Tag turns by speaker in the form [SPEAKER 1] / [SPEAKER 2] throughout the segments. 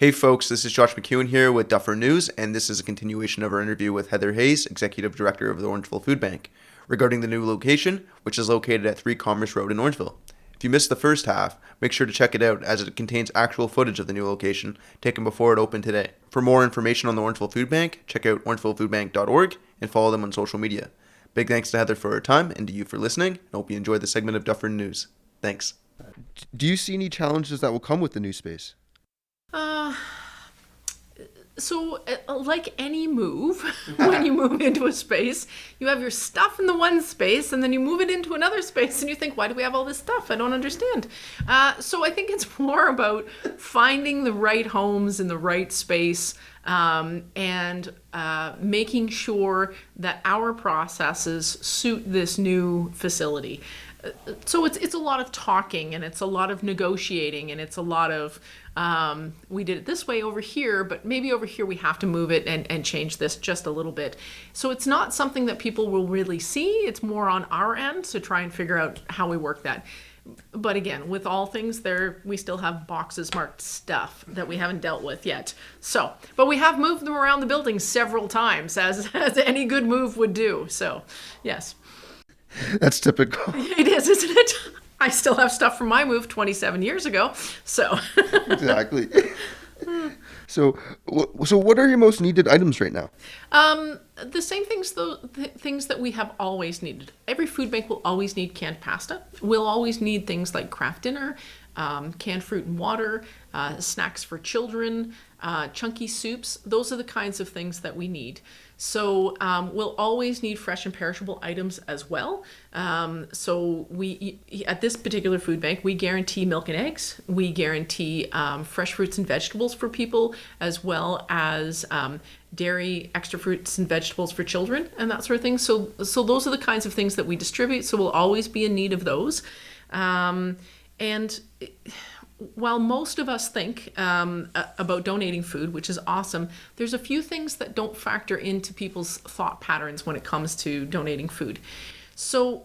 [SPEAKER 1] Hey folks, this is Josh McEwen here with Dufferin News, and this is a continuation of our interview with Heather Hayes, Executive Director of the Orangeville Food Bank, regarding the new location, which is located at 3 Commerce Road in Orangeville. If you missed the first half, make sure to check it out as it contains actual footage of the new location taken before it opened today. For more information on the Orangeville Food Bank, check out orangevillefoodbank.org and follow them on social media. Big thanks to Heather for her time and to you for listening. I hope you enjoyed the segment of Dufferin News. Thanks.
[SPEAKER 2] Do you see any challenges that will come with the new space?
[SPEAKER 3] So, like any move, when you move into a space, you have your stuff in the one space, and then you move it into another space, and you think, why do we have all this stuff? I don't understand. So I think it's more about finding the right homes in the right space, and making sure that our processes suit this new facility. So it's a lot of talking, and it's a lot of negotiating, and it's a lot of we did it this way over here, but maybe over here we have to move it and change this just a little bit. So it's not something that people will really see. It's more on our end to try and figure out how we work that. But again, with all things there, we still have boxes marked stuff that we haven't dealt with yet. So, but we have moved them around the building several times, as any good move would do. So, yes.
[SPEAKER 2] That's typical.
[SPEAKER 3] It is, isn't it? I still have stuff from my move 27 years ago, so.
[SPEAKER 2] Exactly. So what are your most needed items right now?
[SPEAKER 3] The same things, though, things that we have always needed. Every food bank will always need canned pasta. We'll always need things like craft dinner, canned fruit and water, snacks for children, chunky soups. Those are the kinds of things that we need. So we'll always need fresh and perishable items as well. So we, at this particular food bank, we guarantee milk and eggs. We guarantee fresh fruits and vegetables for people, as well as dairy, extra fruits and vegetables for children, and that sort of thing. So those are the kinds of things that we distribute. So we'll always be in need of those. And while most of us think about donating food, which is awesome, there's a few things that don't factor into people's thought patterns when it comes to donating food. So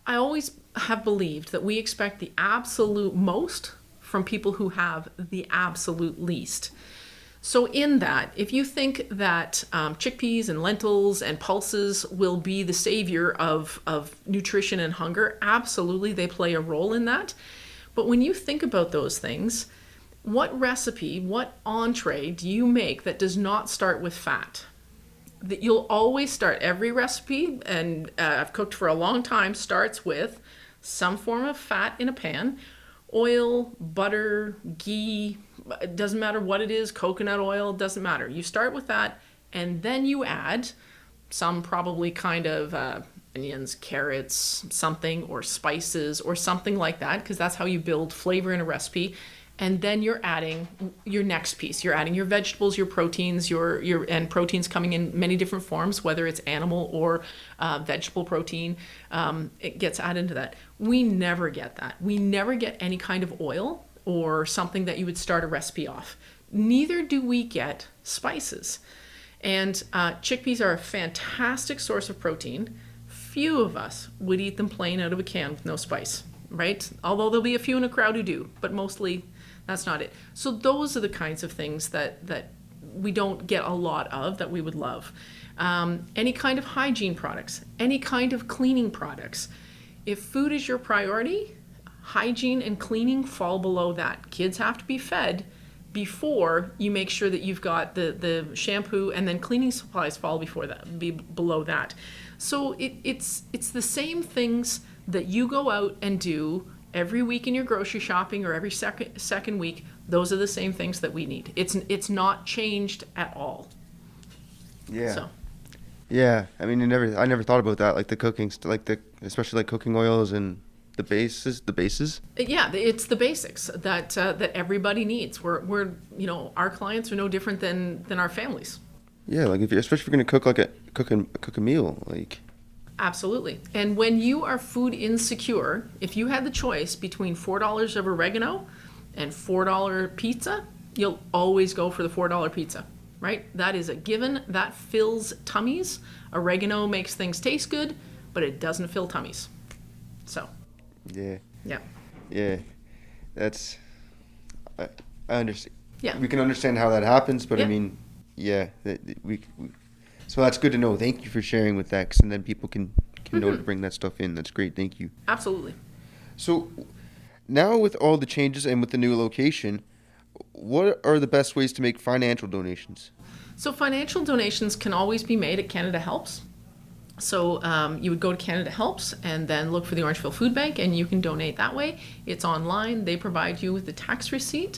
[SPEAKER 3] I always have believed that we expect the absolute most from people who have the absolute least. So in that, if you think that chickpeas and lentils and pulses will be the savior of nutrition and hunger, absolutely they play a role in that. But when you think about those things, what recipe, what entree do you make that does not start with fat? That you'll always start every recipe, and I've cooked for a long time, starts with some form of fat in a pan, oil, butter, ghee, it doesn't matter what it is, coconut oil, doesn't matter. You start with that, and then you add some probably kind of onions, carrots, something, or spices or something like that, because that's how you build flavor in a recipe. And then you're adding your next piece. You're adding your vegetables, your proteins, and proteins coming in many different forms, whether it's animal or vegetable protein. It gets added into that. We never get that. We never get any kind of oil or something that you would start a recipe off. Neither do we get spices. And chickpeas are a fantastic source of protein. Few of us would eat them plain out of a can with no spice, right? Although there'll be a few in a crowd who do, but mostly that's not it. So those are the kinds of things that we don't get a lot of that we would love. Any kind of hygiene products, any kind of cleaning products. If food is your priority, hygiene and cleaning fall below that. Kids have to be fed before you make sure that you've got the shampoo, and then cleaning supplies fall below that. So it's the same things that you go out and do every week in your grocery shopping or every second week. Those are the same things that we need. It's not changed at all.
[SPEAKER 2] Yeah.
[SPEAKER 3] So.
[SPEAKER 2] Yeah. I mean, I never thought about that, like the cooking, especially like cooking oils and the bases.
[SPEAKER 3] Yeah, it's the basics that everybody needs. We're our clients are no different than our families.
[SPEAKER 2] Yeah, like especially if you're gonna cook a meal, like.
[SPEAKER 3] Absolutely. And when you are food insecure, if you had the choice between $4 of oregano and $4 pizza, you'll always go for the $4 pizza, right? That is a given. That fills tummies. Oregano makes things taste good, but it doesn't fill tummies. So.
[SPEAKER 2] Yeah.
[SPEAKER 3] Yeah.
[SPEAKER 2] Yeah. I understand.
[SPEAKER 3] Yeah.
[SPEAKER 2] we can understand how that happens, but I
[SPEAKER 3] Yeah.
[SPEAKER 2] mean, yeah, so that's good to know. Thank you for sharing with that, 'cause, and then people can know to bring that stuff in. That's great. Thank you.
[SPEAKER 3] Absolutely.
[SPEAKER 2] So now with all the changes and with the new location, what are the best ways to make financial donations?
[SPEAKER 3] So financial donations can always be made at Canada Helps. So you would go to Canada Helps and then look for the Orangeville Food Bank, and you can donate that way. It's online. They provide you with the tax receipt,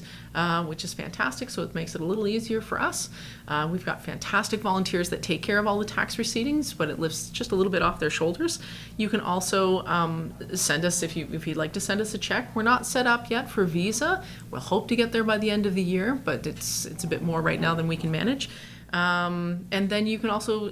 [SPEAKER 3] which is fantastic, so it makes it a little easier for us. We've got fantastic volunteers that take care of all the tax receiptings, but it lifts just a little bit off their shoulders. You can also send us, if you'd like to send us a check. We're not set up yet for Visa. We'll hope to get there by the end of the year, but it's a bit more right now than we can manage. And then you can also,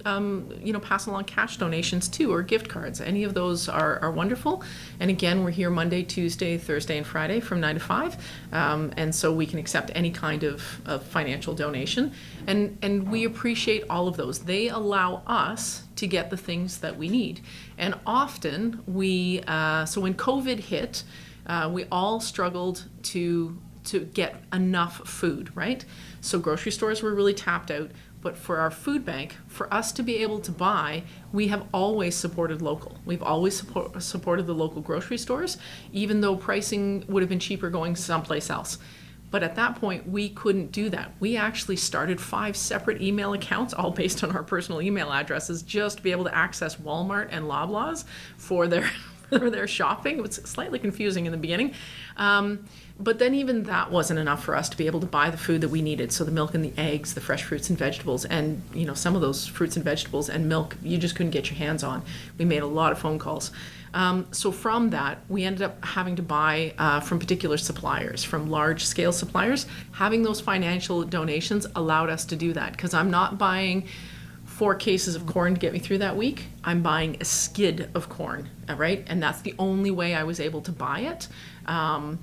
[SPEAKER 3] pass along cash donations too, or gift cards. Any of those are wonderful. And again, we're here Monday, Tuesday, Thursday, and Friday from 9 to 5. And so we can accept any kind of financial donation. And we appreciate all of those. They allow us to get the things that we need. And often so when COVID hit, we all struggled to get enough food, right? So grocery stores were really tapped out. But for our food bank, for us to be able to buy, we have always supported local. We've always supported the local grocery stores, even though pricing would have been cheaper going someplace else. But at that point, we couldn't do that. We actually started 5 separate email accounts, all based on our personal email addresses, just to be able to access Walmart and Loblaws for their shopping. It was slightly confusing in the beginning. But then even that wasn't enough for us to be able to buy the food that we needed. So the milk and the eggs, the fresh fruits and vegetables, and some of those fruits and vegetables and milk you just couldn't get your hands on. We made a lot of phone calls. So from that, we ended up having to buy from particular suppliers, from large scale suppliers. Having those financial donations allowed us to do that, because I'm not buying 4 cases of corn to get me through that week. I'm buying a skid of corn, right? And that's the only way I was able to buy it.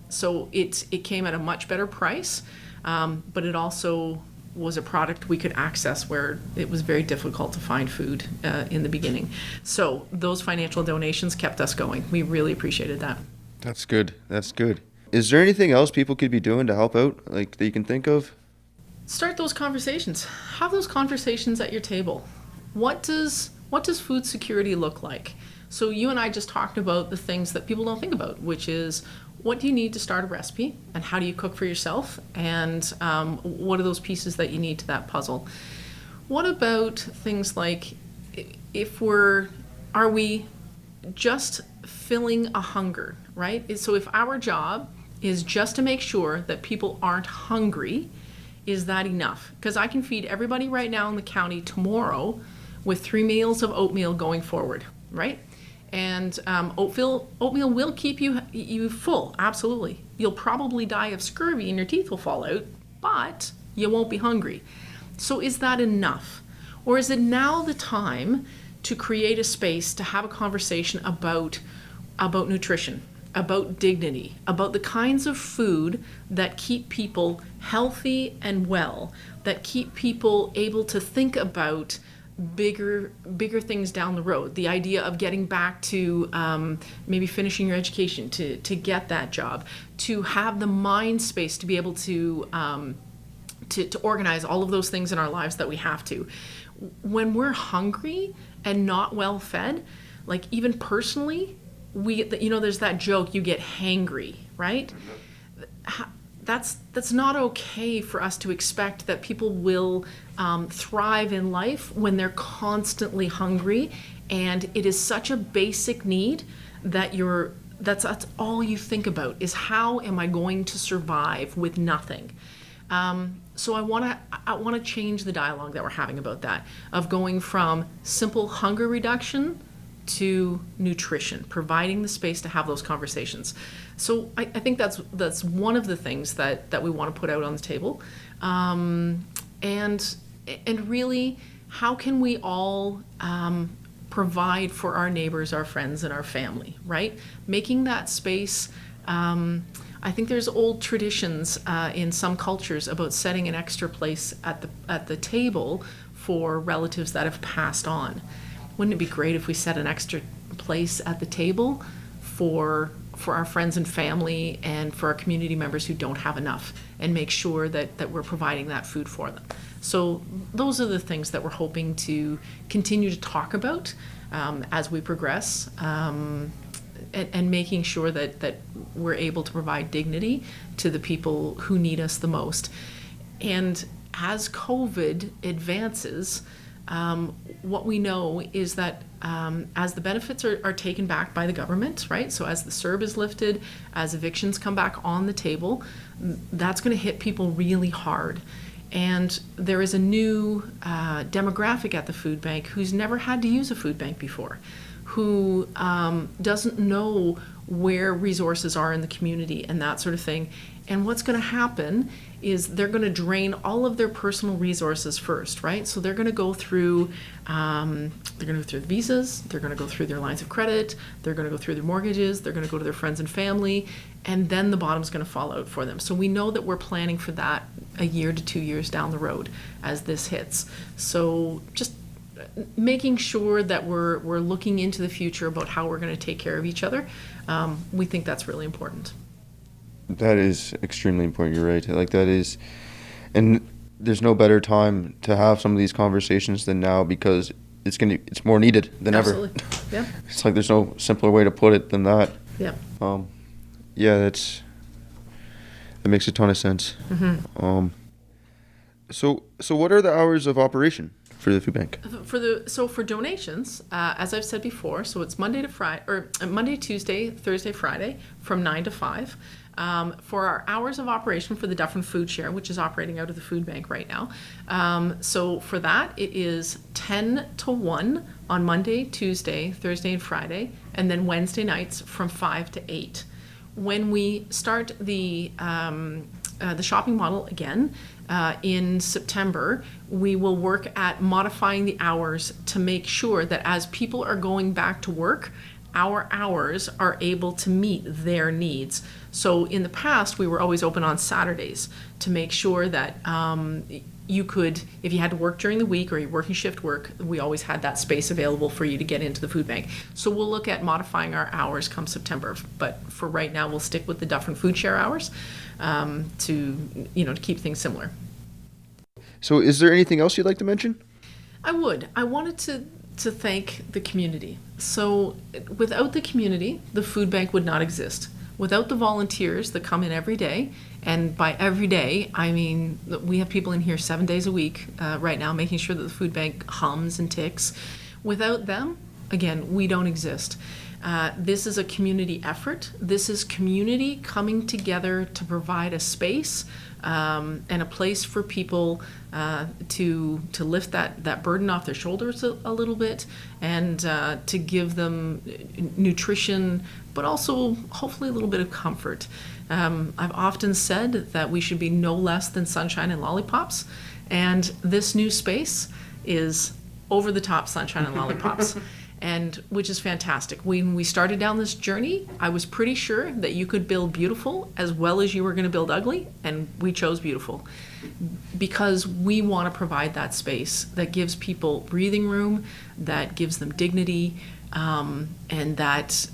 [SPEAKER 3] So it came at a much better price, but it also was a product we could access where it was very difficult to find food in the beginning. So those financial donations kept us going. We really appreciated that.
[SPEAKER 2] That's good. That's good. Is there anything else people could be doing to help out, like that you can think of?
[SPEAKER 3] Start those conversations. Have those conversations at your table. What does food security look like? So you and I just talked about the things that people don't think about, which is, what do you need to start a recipe, and how do you cook for yourself, and what are those pieces that you need to that puzzle? What about things like, are we just filling a hunger, right? So if our job is just to make sure that people aren't hungry, is that enough? Because I can feed everybody right now in the county tomorrow with 3 meals of oatmeal going forward, right? And oatmeal will keep you full, absolutely. You'll probably die of scurvy and your teeth will fall out, but you won't be hungry. So is that enough? Or is it now the time to create a space to have a conversation about nutrition, about dignity, about the kinds of food that keep people healthy and well, that keep people able to think about bigger things down the road. The idea of getting back to maybe finishing your education, to get that job, to have the mind space to be able to organize all of those things in our lives that we have to. When we're hungry and not well fed, like even personally, there's that joke, you get hangry, right? That's not okay for us to expect that people will thrive in life when they're constantly hungry, and it is such a basic need that that's all you think about, is how am I going to survive with nothing? So I want to change the dialogue that we're having about that, of going from simple hunger reduction to nutrition, providing the space to have those conversations. So I think that's one of the things that we want to put out on the table. And really, how can we all provide for our neighbors, our friends, and our family, right? Making that space. I think there's old traditions in some cultures about setting an extra place at the table for relatives that have passed on. Wouldn't it be great if we set an extra place at the table for for our friends and family and for our community members who don't have enough, and make sure that we're providing that food for them. So those are the things that we're hoping to continue to talk about as we progress, and making sure that we're able to provide dignity to the people who need us the most. And as COVID advances, what we know is that as the benefits are taken back by the government, right? So as the CERB is lifted, as evictions come back on the table, that's going to hit people really hard. And there is a new demographic at the food bank who's never had to use a food bank before, who doesn't know where resources are in the community and that sort of thing. And what's going to happen is they're going to drain all of their personal resources first, right? So they're going to go through visas, they're going to go through their lines of credit, they're going to go through their mortgages, they're going to go to their friends and family, and then the bottom's going to fall out for them. So we know that we're planning for that a year to 2 years down the road as this hits. So just making sure that we're looking into the future about how we're going to take care of each other, we think that's really important.
[SPEAKER 2] That is extremely important. You're right. Like that is, and there's no better time to have some of these conversations than now, because it's more needed than
[SPEAKER 3] Absolutely.
[SPEAKER 2] ever.
[SPEAKER 3] Yeah.
[SPEAKER 2] It's like there's no simpler way to put it than that.
[SPEAKER 3] Yeah.
[SPEAKER 2] Yeah, that makes a ton of sense.
[SPEAKER 3] Mm-hmm.
[SPEAKER 2] So what are the hours of operation for the food bank?
[SPEAKER 3] For donations, as I've said before, so it's Monday, Tuesday, Thursday, Friday from 9 to 5. For our hours of operation for the Dufferin Food Share, which is operating out of the food bank right now. So for that, it is 10 to 1 on Monday, Tuesday, Thursday, and Friday, and then Wednesday nights from 5 to 8. When we start the shopping model again in September, we will work at modifying the hours to make sure that as people are going back to work, our hours are able to meet their needs. So in the past, we were always open on Saturdays to make sure that you could, if you had to work during the week or you're working shift work, we always had that space available for you to get into the food bank. So we'll look at modifying our hours come September. But for right now, we'll stick with the Dufferin Food Share hours to keep things similar.
[SPEAKER 2] So is there anything else you'd like to mention?
[SPEAKER 3] I wanted to thank the community. So without the community, the food bank would not exist. Without the volunteers that come in every day, and by every day, I mean we have people in here 7 days a week right now making sure that the food bank hums and ticks. Without them, again, we don't exist. This is a community effort. This is community coming together to provide a space and a place for people to lift that burden off their shoulders a little bit, and to give them nutrition, but also hopefully a little bit of comfort. I've often said that we should be no less than sunshine and lollipops, and this new space is over the top sunshine and lollipops. And which is fantastic. When we started down this journey, I was pretty sure that you could build beautiful as well as you were going to build ugly, and we chose beautiful because we want to provide that space that gives people breathing room, that gives them dignity, and that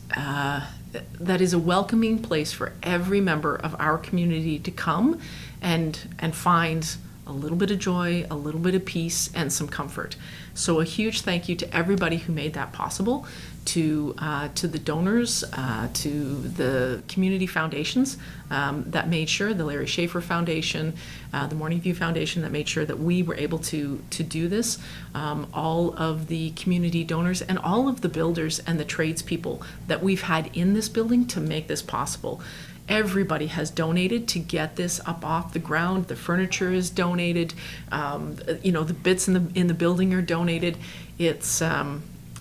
[SPEAKER 3] is a welcoming place for every member of our community to come and find a little bit of joy, a little bit of peace, and some comfort. So a huge thank you to everybody who made that possible, to the donors, to the community foundations that made sure, the Larry Schaefer Foundation, the Morning View Foundation, that made sure that we were able to do this, all of the community donors, and all of the builders and the tradespeople that we've had in this building to make this possible. Everybody has donated to get this up off the ground. The furniture is donated. The bits in the building are donated. It's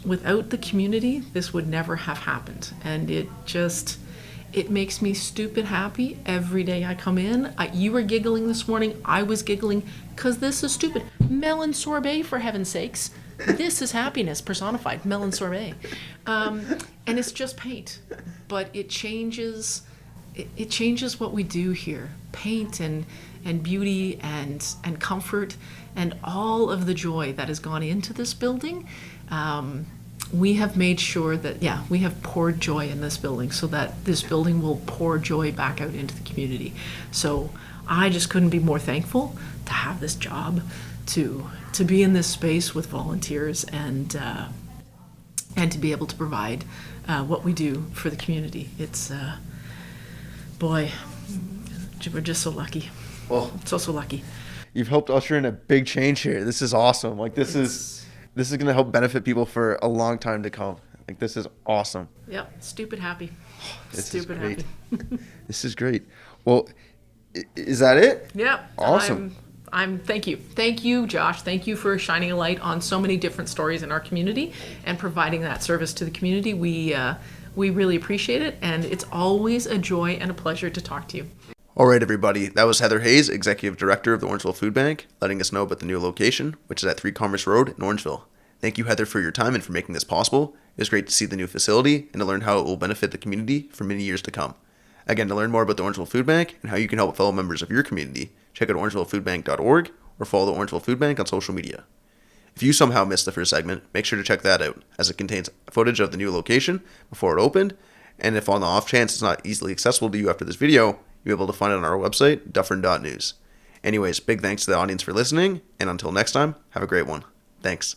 [SPEAKER 3] without the community, this would never have happened. And it makes me stupid happy every day I come in. You were giggling this morning. I was giggling because this is stupid. Melon sorbet, for heaven's sakes. This is happiness personified. Melon sorbet, and it's just paint, but it changes. It changes what we do here. Paint and beauty and comfort and all of the joy that has gone into this building. we have made sure that, we have poured joy in this building so that this building will pour joy back out into the community. So I just couldn't be more thankful to have this job, to be in this space with volunteers, and to be able to provide what we do for the community. It's, boy, we're just so lucky.
[SPEAKER 1] Well,
[SPEAKER 3] So lucky.
[SPEAKER 1] you've helped usher in a big change here. This is awesome. Like this is going to help benefit people for a long time to come. Like this is awesome.
[SPEAKER 3] Yep, stupid happy.
[SPEAKER 1] This
[SPEAKER 3] Stupid
[SPEAKER 1] is great.
[SPEAKER 3] happy.
[SPEAKER 1] This is great. Well, is that it?
[SPEAKER 3] Yep.
[SPEAKER 1] Awesome.
[SPEAKER 3] Thank you, Josh. Thank you for shining a light on so many different stories in our community and providing that service to the community. We really appreciate it, and it's always a joy and a pleasure to talk to you.
[SPEAKER 1] All right, everybody. That was Heather Hayes, Executive Director of the Orangeville Food Bank, letting us know about the new location, which is at 3 Commerce Road in Orangeville. Thank you, Heather, for your time and for making this possible. It was great to see the new facility and to learn how it will benefit the community for many years to come. Again, to learn more about the Orangeville Food Bank and how you can help fellow members of your community, check out orangevillefoodbank.org or follow the Orangeville Food Bank on social media. If you somehow missed the first segment, make sure to check that out, as it contains footage of the new location before it opened, and if on the off chance it's not easily accessible to you after this video, you'll be able to find it on our website, dufferin.news. Anyways, big thanks to the audience for listening, and until next time, have a great one. Thanks.